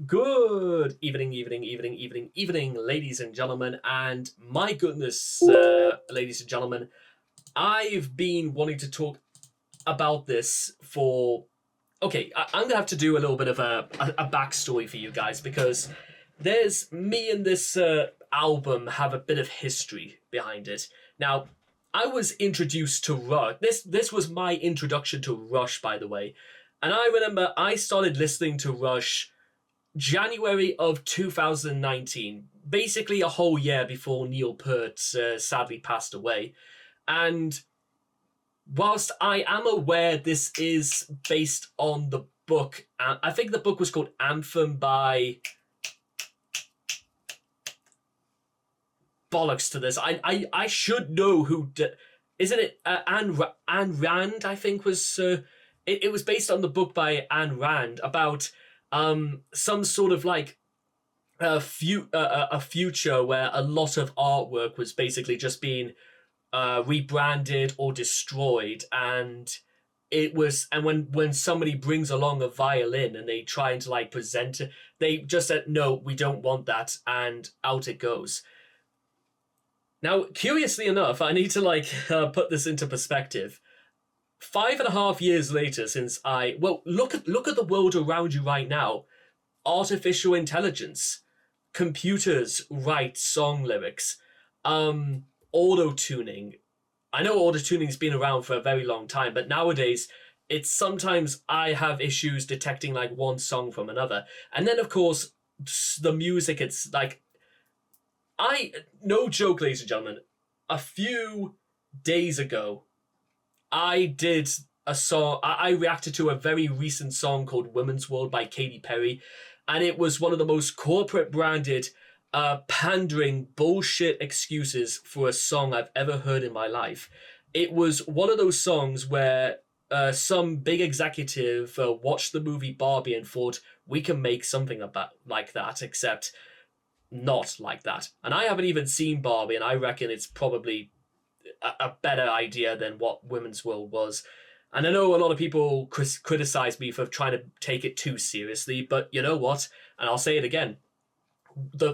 Good evening, ladies and gentlemen. And my goodness, ladies and gentlemen, I've been wanting to talk about this for. Okay, I'm going to have to do a little bit of a backstory for you guys because there's me and this album have a bit of history behind it. Now, I was introduced to Rush. This was my introduction to Rush, by the way. And I remember I started listening to Rush January of 2019, basically a whole year before Neil Peart sadly passed away. And whilst I am aware this is based on the book, I think the book was called Anthem by bollocks to this. I should know who isn't it Anne Rand? I think was it was based on the book by Anne Rand about some sort of like a future where a lot of artwork was basically just being rebranded or destroyed, and when somebody brings along a violin and they try to like present it, they just said no, we don't want that, and out it goes. Now, curiously enough, I need to put this into perspective. 5.5 years later, since look at the world around you right now. Artificial intelligence, computers write song lyrics, auto tuning. I know auto tuning's been around for a very long time, but nowadays it's sometimes I have issues detecting like one song from another, and then of course the music. It's like no joke, ladies and gentlemen. A few days ago, I did a song. I reacted to a very recent song called "Women's World" by Katy Perry, and it was one of the most corporate branded, pandering bullshit excuses for a song I've ever heard in my life. It was one of those songs where some big executive watched the movie Barbie and thought we can make something about like that, except not like that. And I haven't even seen Barbie, and I reckon it's probably a better idea than what Women's World was. And I know a lot of people criticize me for trying to take it too seriously, but you know what? And I'll say it again.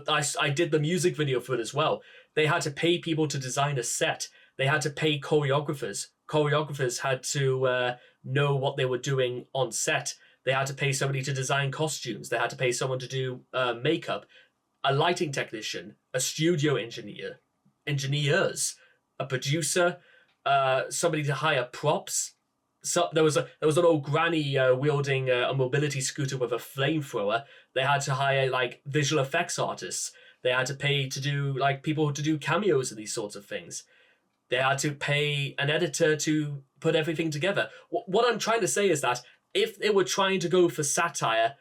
I did the music video for it as well. They had to pay people to design a set. They had to pay choreographers. Choreographers had to know what they were doing on set. They had to pay somebody to design costumes. They had to pay someone to do makeup, a lighting technician, a studio engineers, a producer, somebody to hire props. So there was an old granny wielding a mobility scooter with a flamethrower. They had to hire like visual effects artists. They had to pay to do like people to do cameos and these sorts of things. They had to pay an editor to put everything together. What I'm trying to say is that if they were trying to go for satire,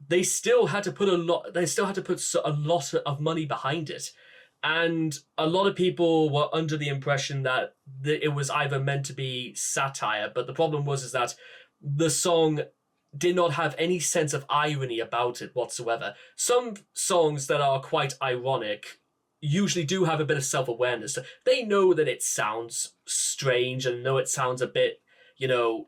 they still had to put a lot. They still had to put a lot of money behind it. And a lot of people were under the impression that it was either meant to be satire, but the problem was is that the song did not have any sense of irony about it whatsoever. Some songs that are quite ironic usually do have a bit of self-awareness. They know that it sounds strange and know it sounds a bit,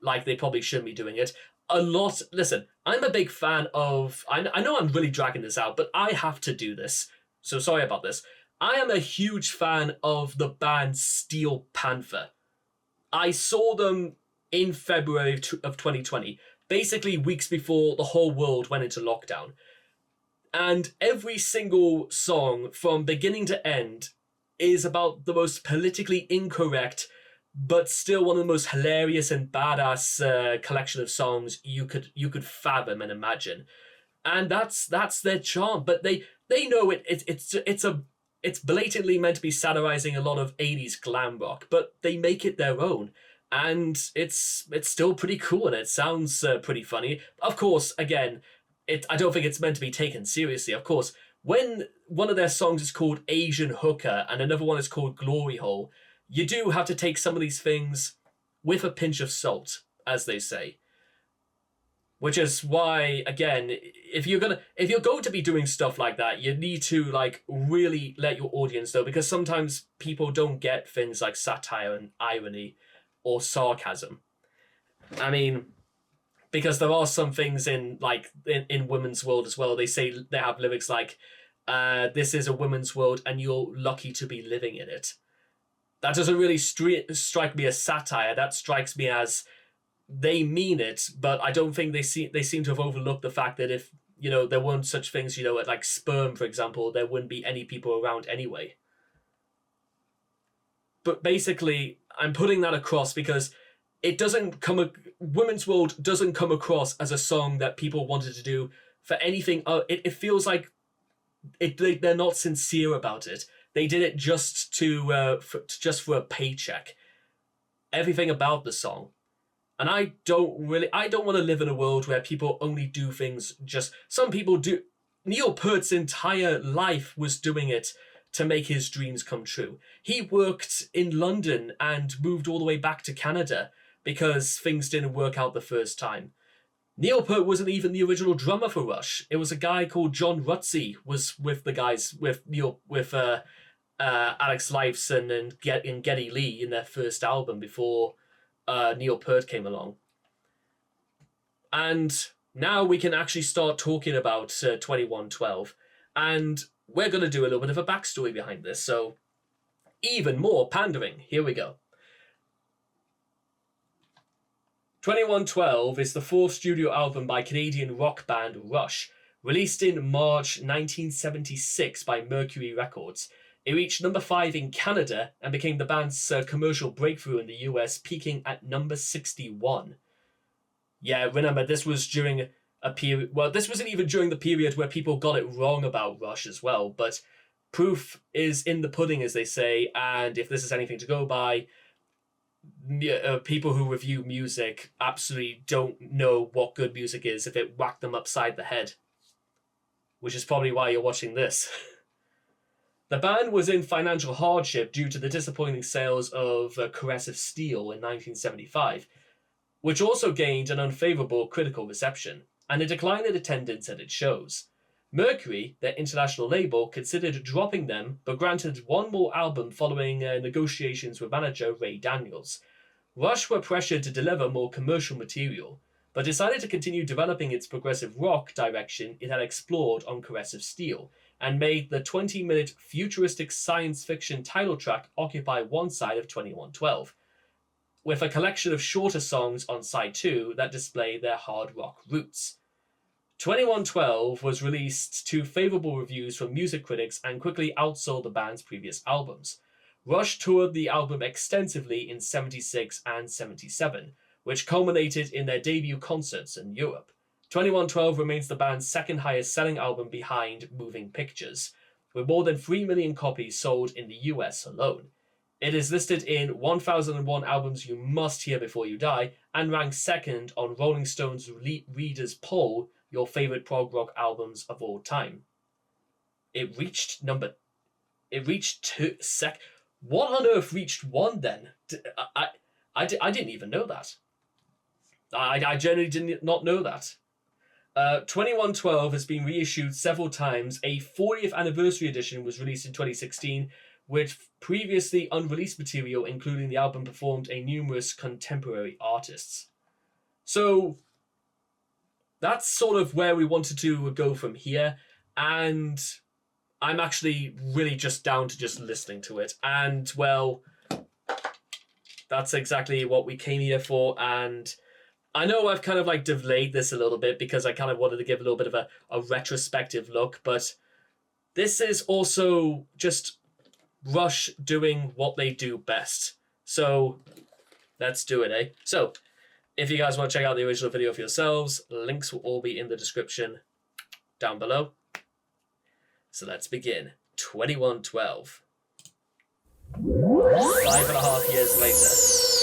like they probably shouldn't be doing it. Listen, I'm a big fan of, I know I'm really dragging this out, but I have to do this. So sorry about this. I am a huge fan of the band Steel Panther. I saw them in February of 2020, basically weeks before the whole world went into lockdown. And every single song from beginning to end is about the most politically incorrect, but still one of the most hilarious and badass collection of songs you could fathom and imagine. And that's their charm. But they know it's blatantly meant to be satirizing a lot of 80s glam rock, but they make it their own. And it's still pretty cool, and it sounds pretty funny. Of course, again, I don't think it's meant to be taken seriously. Of course, when one of their songs is called Asian Hooker and another one is called Glory Hole, you do have to take some of these things with a pinch of salt, as they say. Which is why, again, if you're going to be doing stuff like that, you need to like really let your audience know, because sometimes people don't get things like satire and irony or sarcasm. I mean, because there are some things in like in Women's World as well. They say they have lyrics like, "This is a women's world, and you're lucky to be living in it." That doesn't really strike me as satire. That strikes me as they mean it, but I don't think they seem to have overlooked the fact that if there weren't such things, like sperm, for example, there wouldn't be any people around anyway. But basically, I'm putting that across because it doesn't Women's World doesn't come across as a song that people wanted to do for anything. It feels like they're not sincere about it. They did it just for a paycheck. Everything about the song. And I don't want to live in a world where people only do things some people do. Neil Peart's entire life was doing it to make his dreams come true. He worked in London and moved all the way back to Canada because things didn't work out the first time. Neil Peart wasn't even the original drummer for Rush. It was a guy called John Rutsey was with the guys with Alex Lifeson and Geddy Lee in their first album before Neil Peart came along. And now we can actually start talking about 2112. And we're going to do a little bit of a backstory behind this. So even more pandering. Here we go. 2112 is the fourth studio album by Canadian rock band Rush, released in March 1976 by Mercury Records. It reached number 5 in Canada and became the band's commercial breakthrough in the US, peaking at number 61. Yeah, remember, this was during a period... Well, this wasn't even during the period where people got it wrong about Rush as well, but proof is in the pudding, as they say, and if this is anything to go by, people who review music absolutely don't know what good music is if it whacked them upside the head. Which is probably why you're watching this. The band was in financial hardship due to the disappointing sales of Caress of Steel in 1975, which also gained an unfavourable critical reception, and a decline in attendance at its shows. Mercury, their international label, considered dropping them, but granted one more album following negotiations with manager Ray Daniels. Rush were pressured to deliver more commercial material, but decided to continue developing its progressive rock direction it had explored on Caress of Steel, and made the 20-minute futuristic science fiction title track occupy one side of 2112, with a collection of shorter songs on side 2 that display their hard rock roots. 2112 was released to favourable reviews from music critics and quickly outsold the band's previous albums. Rush toured the album extensively in 76 and 77, which culminated in their debut concerts in Europe. 2112 remains the band's second highest selling album behind Moving Pictures, with more than 3 million copies sold in the US alone. It is listed in 1001 Albums You Must Hear Before You Die and ranks second on Rolling Stone's Readers' Poll, Your Favorite Prog Rock Albums of All Time. It reached What on earth reached 1 then? I didn't even know that. I generally did not know that. 2112 has been reissued several times. A 40th anniversary edition was released in 2016 with previously unreleased material, including the album performed by numerous contemporary artists. So that's sort of where we wanted to go from here, and I'm actually really just down to just listening to it. And, well, that's exactly what we came here for, and I know I've kind of like delayed this a little bit because I kind of wanted to give a little bit of a retrospective look, but this is also just Rush doing what they do best. So let's do it, eh? So if you guys want to check out the original video for yourselves, links will all be in the description down below. So let's begin. 2112. 5.5 years later.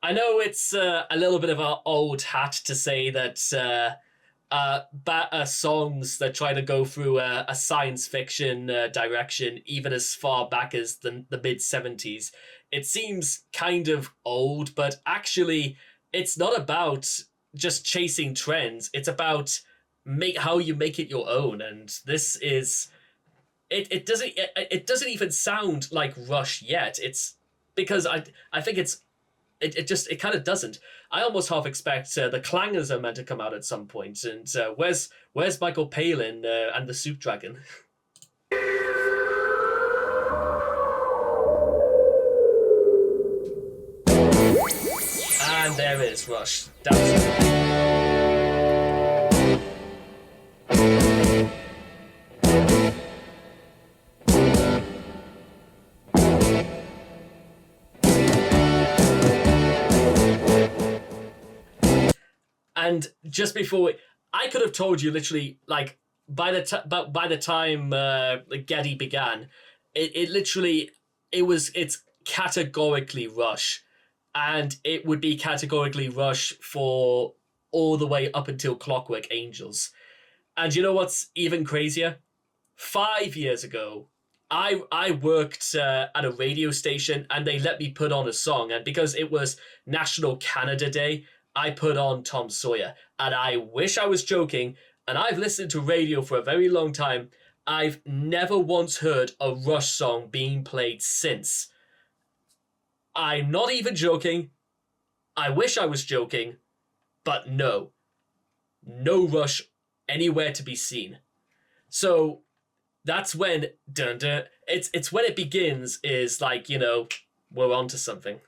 I know it's a little bit of an old hat to say that songs that try to go through a science fiction direction, even as far back as the mid 70s, it seems kind of old, but actually, it's not about just chasing trends. It's about make how you make it your own, and this is it doesn't even sound like Rush yet. It's because I think it just it kind of doesn't. I almost half expect the clangers are meant to come out at some point, and where's Michael Palin and the Soup Dragon? And there is Rush. And just before I could have told you literally like by the time Getty began, it literally it's categorically Rush, and it would be categorically Rush for all the way up until Clockwork Angels. And you know what's even crazier? 5 years ago, I worked at a radio station, and they let me put on a song, and because it was National Canada Day, I put on Tom Sawyer, and I wish I was joking. And I've listened to radio for a very long time. I've never once heard a Rush song being played since. I'm not even joking. I wish I was joking, but no Rush anywhere to be seen. So that's when dun dun. It's when it begins. Is like, we're onto something.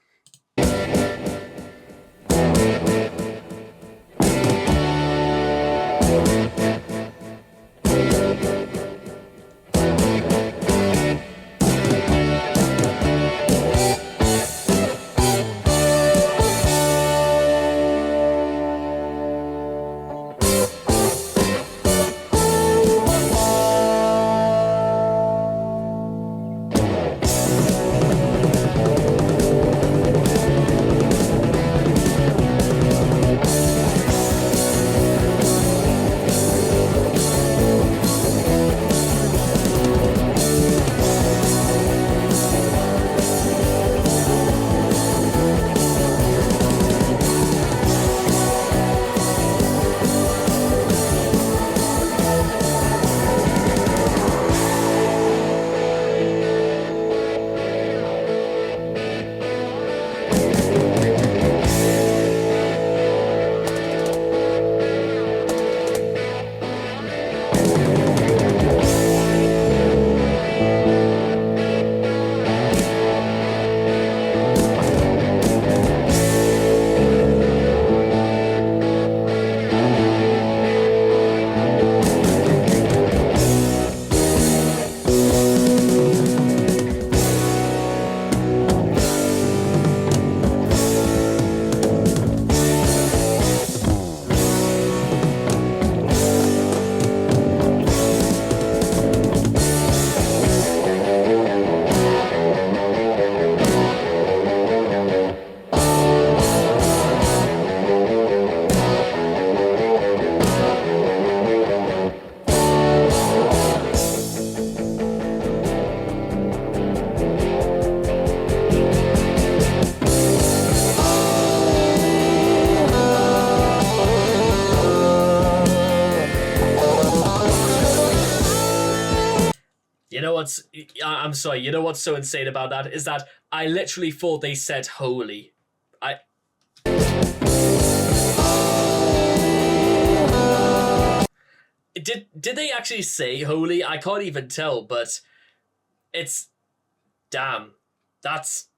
I'm sorry. You know what's so insane about that is that I literally thought they said holy. Did they actually say holy? I can't even tell, but it's damn. That's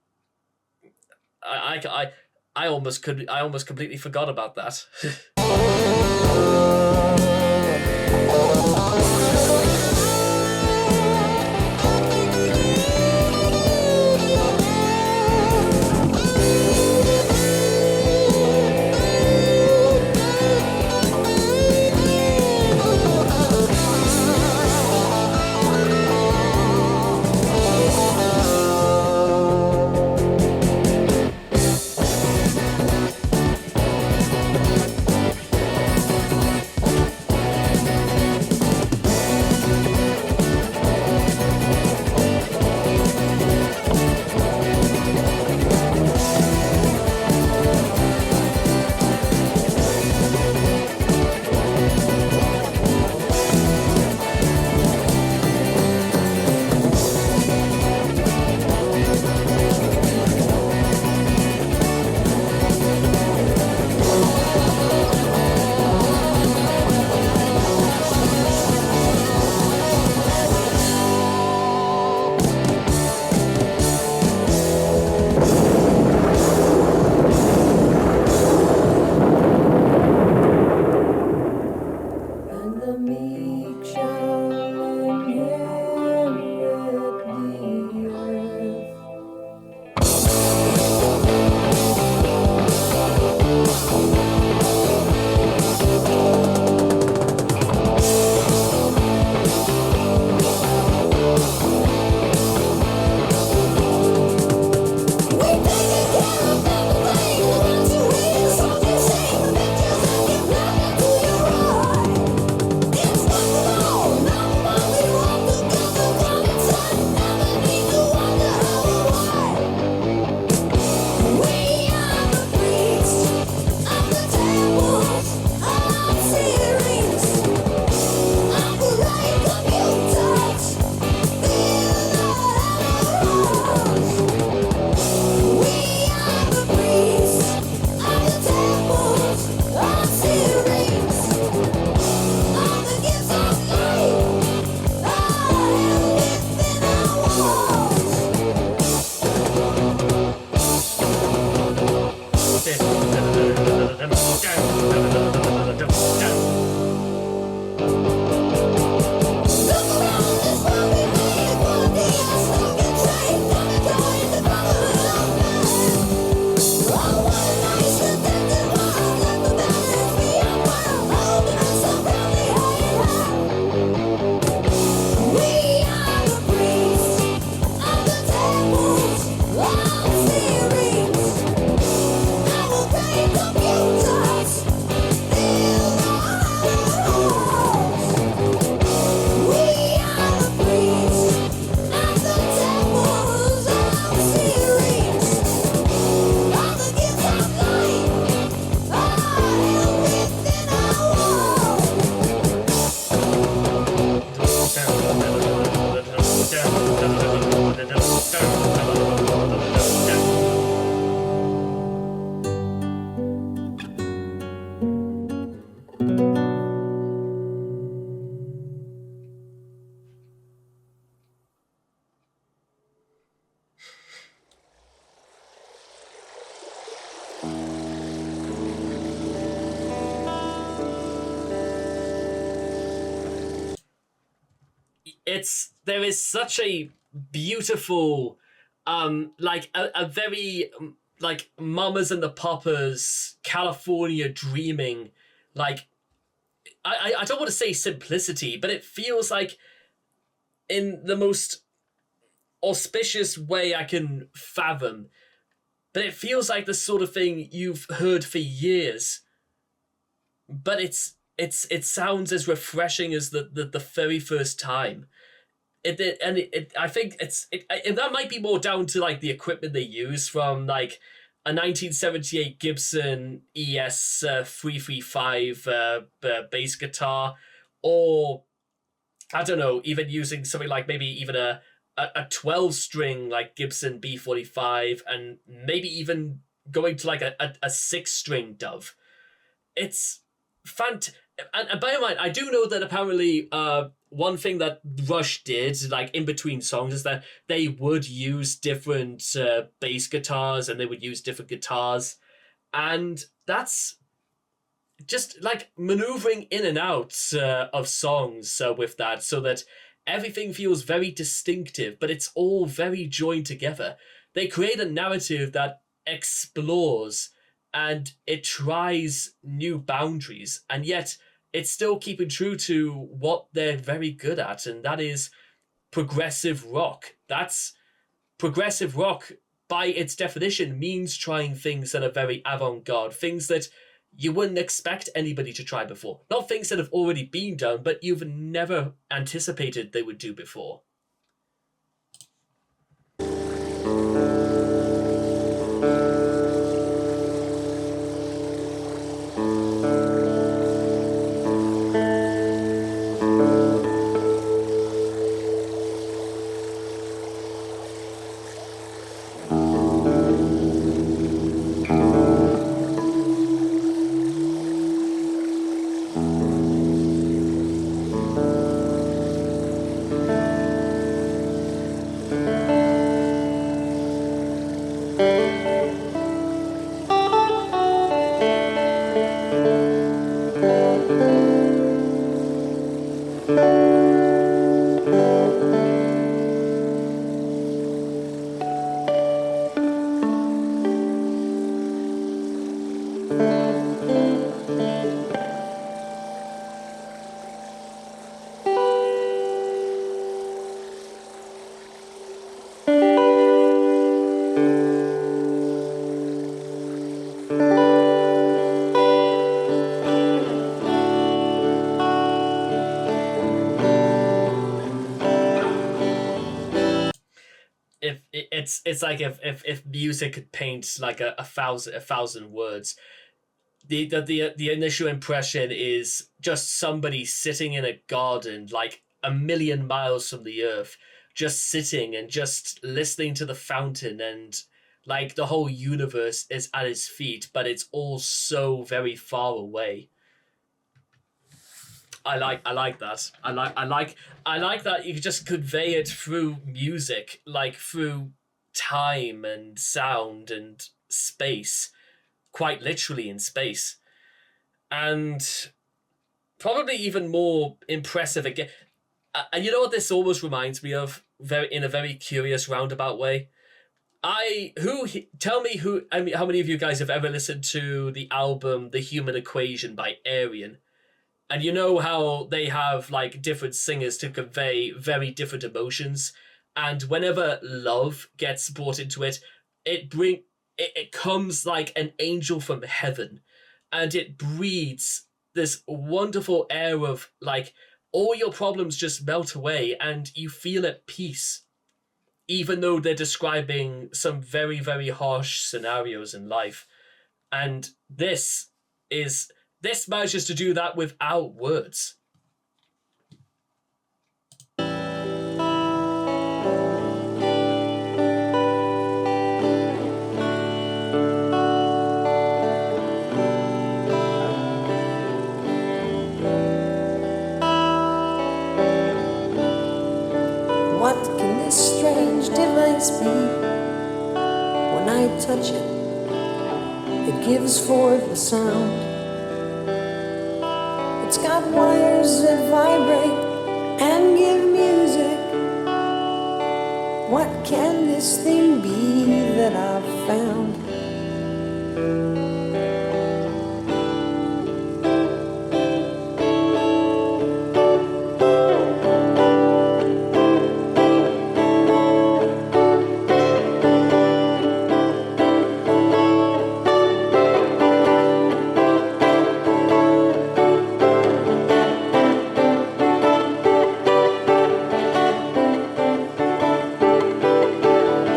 I almost completely forgot about that. there is such a beautiful, like a very like Mamas and the Papas, California dreaming, like I don't want to say simplicity, but it feels like in the most auspicious way I can fathom. But it feels like the sort of thing you've heard for years, but it sounds as refreshing as the very first time. I think that might be more down to like the equipment they use from like a 1978 Gibson ES 335 bass guitar, or I don't know, even using something like maybe even a 12 string like Gibson B45, and maybe even going to like a 6 string Dove. It's fant. And bear in mind, I do know that apparently one thing that Rush did, like in between songs, is that they would use different bass guitars and they would use different guitars. And that's just like maneuvering in and out of songs with that, so that everything feels very distinctive, but it's all very joined together. They create a narrative that explores and it tries new boundaries, and yet it's still keeping true to what they're very good at, and that is progressive rock. That's progressive rock, by its definition, means trying things that are very avant-garde, things that you wouldn't expect anybody to try before. Not things that have already been done, but you've never anticipated they would do before. It's like if music could paint like a thousand words, the initial impression is just somebody sitting in a garden like a million miles from the earth, just sitting and just listening to the fountain, and like the whole universe is at his feet, but it's all so very far away. I like that. I like that you just convey it through music, like through time and sound and space, quite literally in space. And probably even more impressive again. And you know what this almost reminds me of, very in a very curious roundabout way. Tell me who I mean, how many of you guys have ever listened to the album The Human Equation by Arian? And you know how they have like different singers to convey very different emotions, and whenever love gets brought into it, it comes like an angel from heaven, and it breeds this wonderful air of like all your problems just melt away and you feel at peace, even though they're describing some very, very harsh scenarios in life. And this manages to do that without words. What can this strange device be? When I touch it, it gives forth a sound. It's got wires that vibrate and give music What can this thing be that I've found?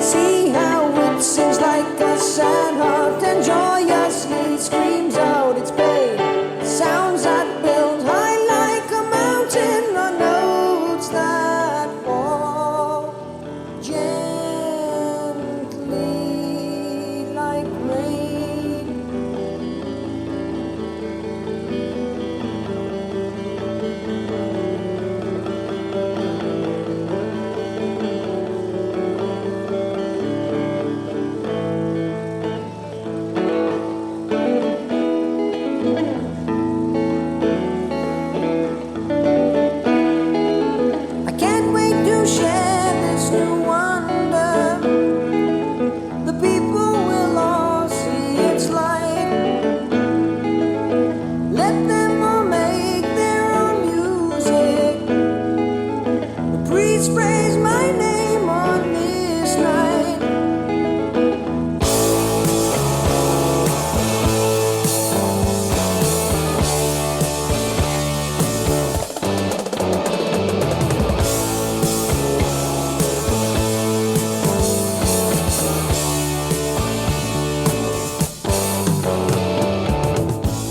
See how it sings like a sad heart and joyously screams out its pain. Sounds that build high like a mountain on notes that fall gently like rain. I can't wait to share this new wonder. The people will all see its light. Let them all make their own music. The priest praise my name on this night.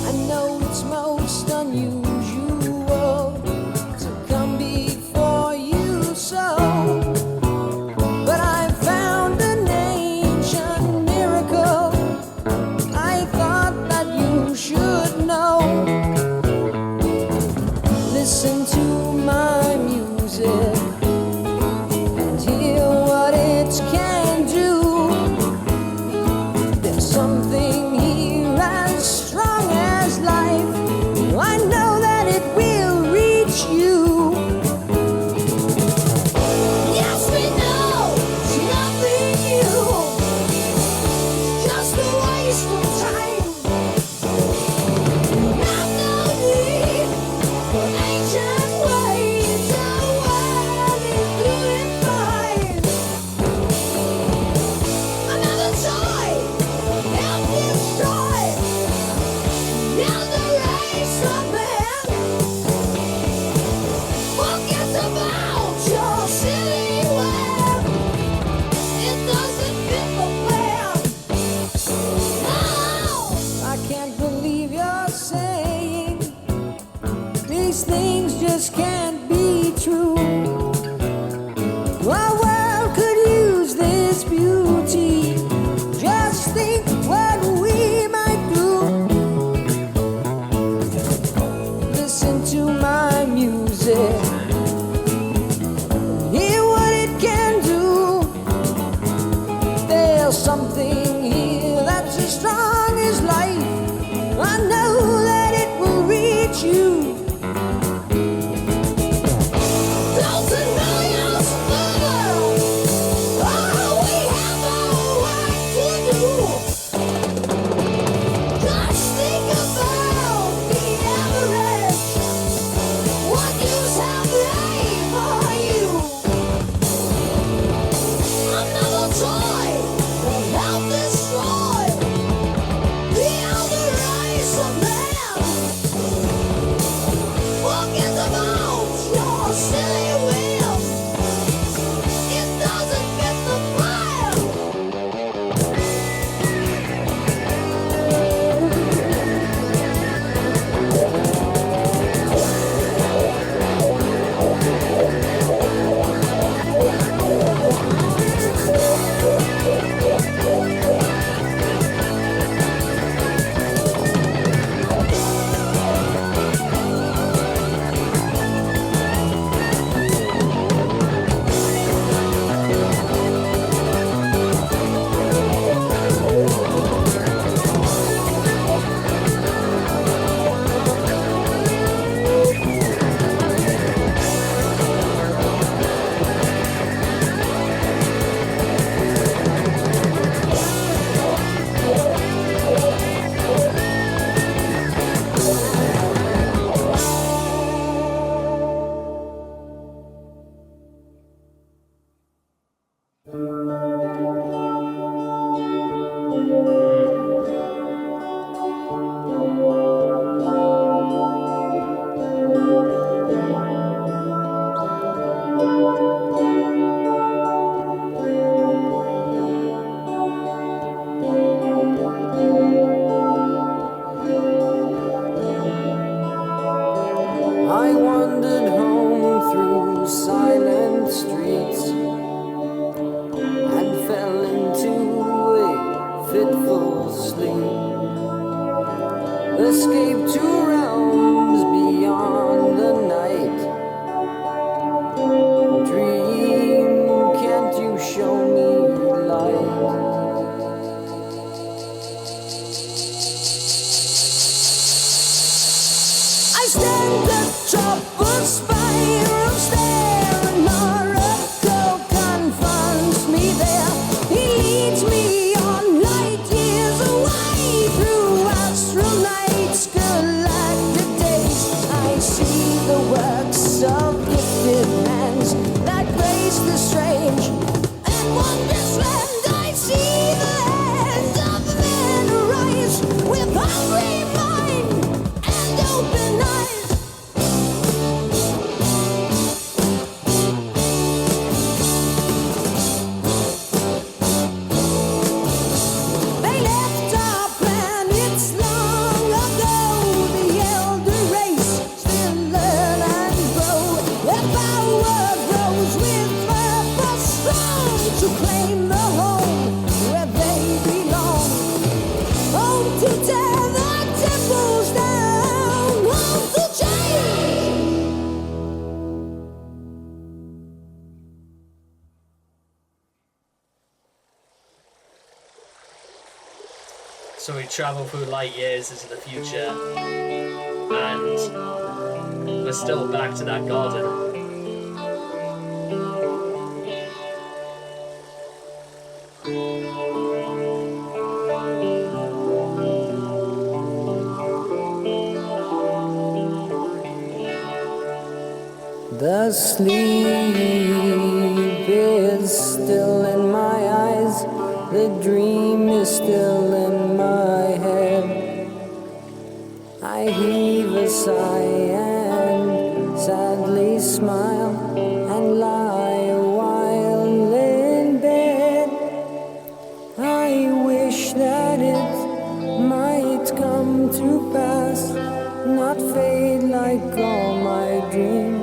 I know it's most unusual to come before you so, but I found an ancient miracle I thought that you should know. Listen to my music and hear what it can do. There's something here as strong as life. I know that it will reach you. Yes, we know it's nothing new. It's just a waste of time. Not no need for ancient ways. The world is doing fine. Another toy help destroy. Now the race of man forgets about your silly web. It doesn't fit the plan. No, I can't believe you're saying these things just can't be true. Our world could use this beauty. Just think what we might do. Listen to my music. Hear what it can do. There's something here that's as strong as life. I know that it will reach you. sleep. Escape to realms beyond the night. Dream, can't you show me light? I stand atop a spiral stair, and Miracle confronts me there. He leads me on light years away through astral nights, galactic days. I see the works of gifted hands that grace the strange and wondrous land. I see the hands of men arise with hungry mind and open eyes. They left our planets long ago. The elder race still learn and grow. Their power grows with purpose strong to claim the home where they belong. Home to tear the temples down. Home to change. So we travel through light years into the future, and we're still back to that garden. The sleep is still in my eyes. The dream is still in my head. I heave a sigh and sadly smile and lie a while in bed. I wish that it might come to pass, not fade like all my dreams.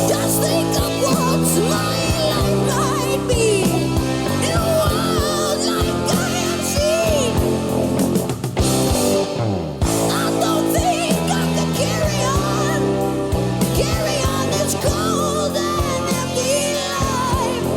Just think of what my life might be in a world like I have seen. I don't think I can carry on this cold and empty life.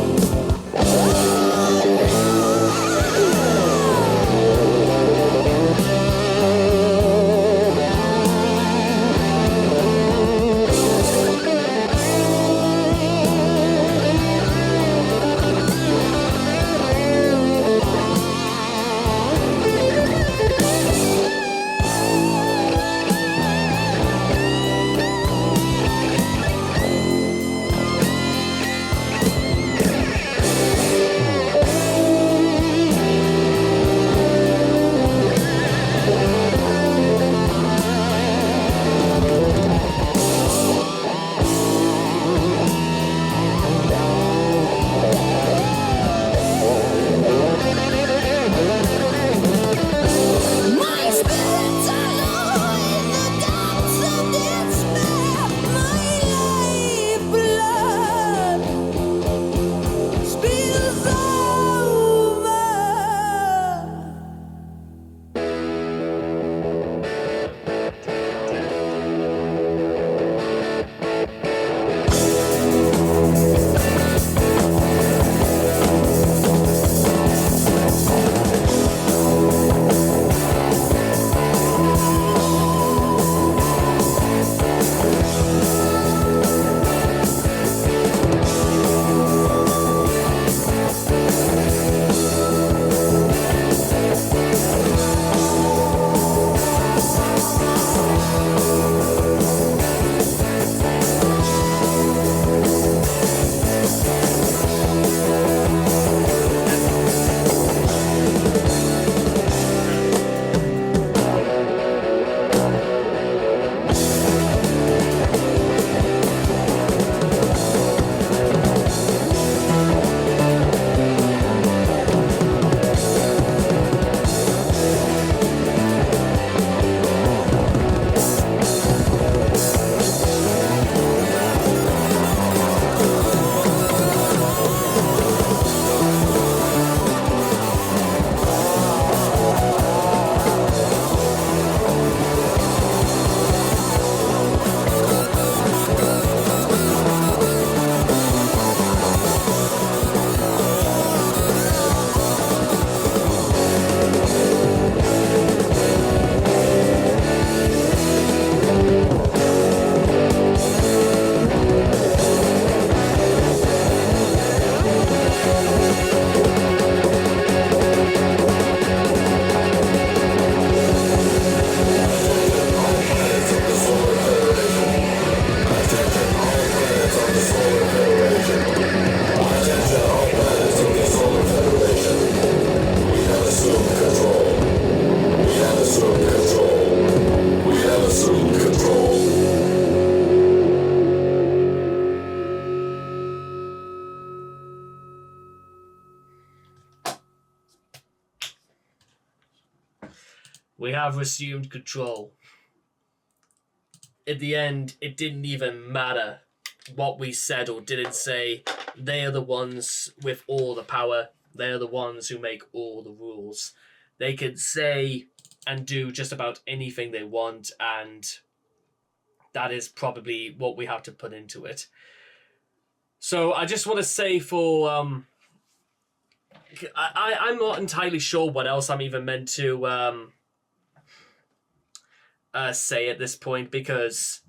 We have resumed control. At the end, it didn't even matter what we said or didn't say. They are the ones with all the power. They are the ones who make all the rules. They can say and do just about anything they want, and that is probably what we have to put into it. So I just want to say I'm not entirely sure what else I'm even meant to say at this point, because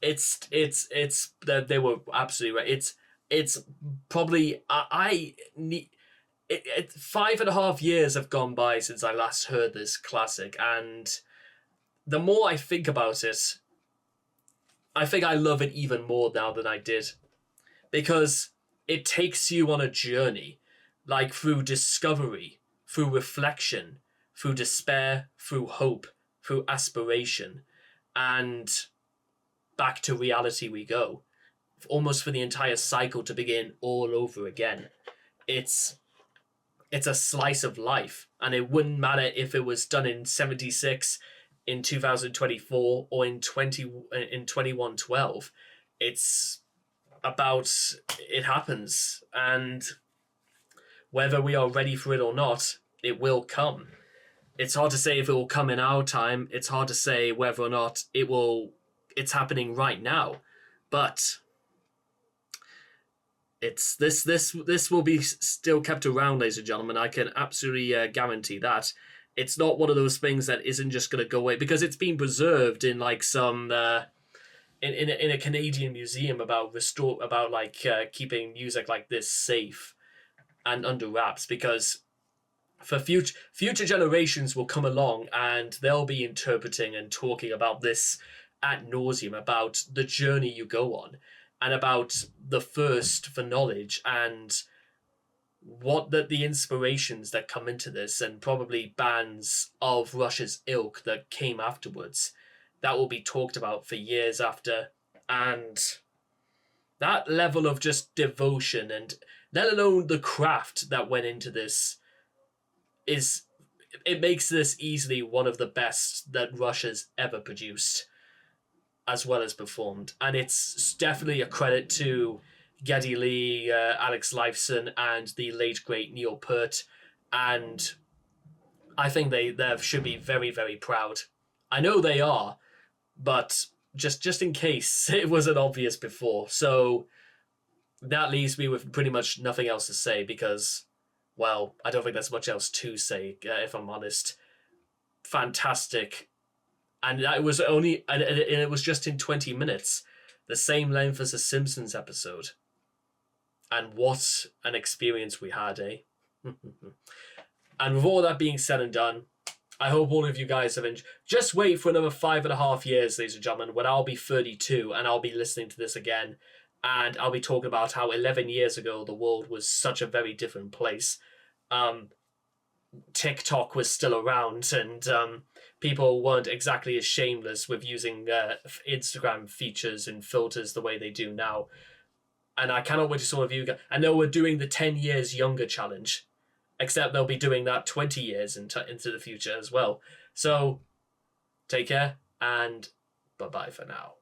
they were absolutely right. It's probably I need. 5.5 years have gone by since I last heard this classic, and the more I think about it, I think I love it even more now than I did, because it takes you on a journey, like through discovery, through reflection, through despair, through hope, through aspiration, and back to reality we go, almost for the entire cycle to begin all over again. It's a slice of life, and it wouldn't matter if it was done in 76, in 2024, or in 2112. It's about, it happens, and whether we are ready for it or not, it will come. It's hard to say if it will come in our time. It's hard to say whether or not it's happening right now, but it's this will be still kept around, ladies and gentlemen. I can absolutely guarantee that. It's not one of those things that isn't just going to go away, because it's been preserved in like some in a Canadian museum about keeping music like this safe and under wraps, because for future generations will come along and they'll be interpreting and talking about this ad nauseum, about the journey you go on, and about the thirst for knowledge, and what the inspirations that come into this, and probably bands of Rush's ilk that came afterwards, that will be talked about for years after. And that level of just devotion, and let alone the craft that went into this, it makes this easily one of the best that Rush has ever produced, as well as performed. And it's definitely a credit to Geddy Lee, Alex Lifeson, and the late great Neil Peart. And I think they should be very, very proud. I know they are, but just in case it wasn't obvious before. So that leaves me with pretty much nothing else to say, because, well, I don't think there's much else to say, if I'm honest. Fantastic. And it was just in 20 minutes, the same length as a Simpsons episode. And what an experience we had, eh? And with all that being said and done, I hope all of you guys have enjoyed. Just wait for another 5.5 years, ladies and gentlemen, when I'll be 32 and I'll be listening to this again, and I'll be talking about how 11 years ago the world was such a very different place. TikTok was still around, and people weren't exactly as shameless with using Instagram features and filters the way they do now. And I cannot wait to see all of you guys. I know we're doing the 10 years younger challenge, except they'll be doing that 20 years into the future as well. So take care, and bye-bye for now.